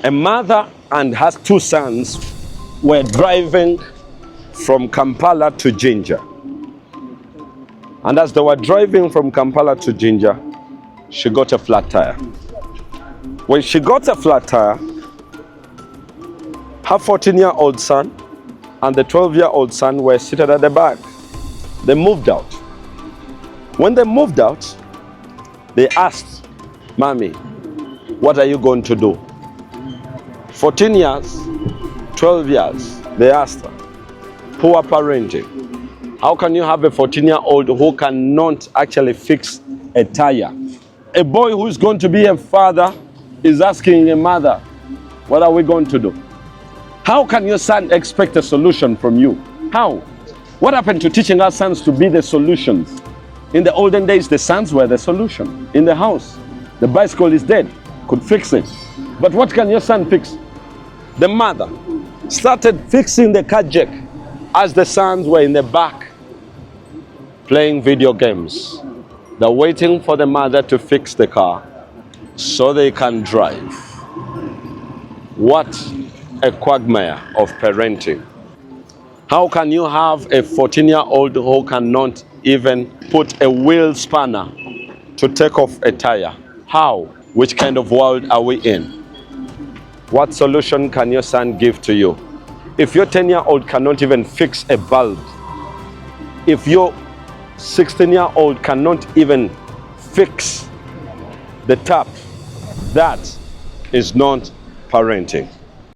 A mother and her two sons were driving from Kampala to Jinja. And as they were driving from Kampala to Jinja, she got a flat tire. When she got a flat tire, her 14-year-old son and the 12-year-old son were seated at the back. They moved out. When they moved out, they asked, "Mommy, what are you going to do?" 14 years, 12 years, they asked her. Poor parenting. How can you have a 14-year-old who cannot actually fix a tire? A boy who's going to be a father is asking a mother, "What are we going to do?" How can your son expect a solution from you? How? What happened to teaching our sons to be the solutions? In the olden days, the sons were the solution. In the house, the bicycle is dead, could fix it. But what can your son fix? The mother started fixing the car jack as the sons were in the back playing video games. They're waiting for the mother to fix the car so they can drive. What a quagmire of parenting. How can you have a 14-year-old who cannot even put a wheel spanner to take off a tire? How? Which kind of world are we in? What solution can your son give to you? If your 10-year-old cannot even fix a bulb, if your 16-year-old cannot even fix the tap, that is not parenting.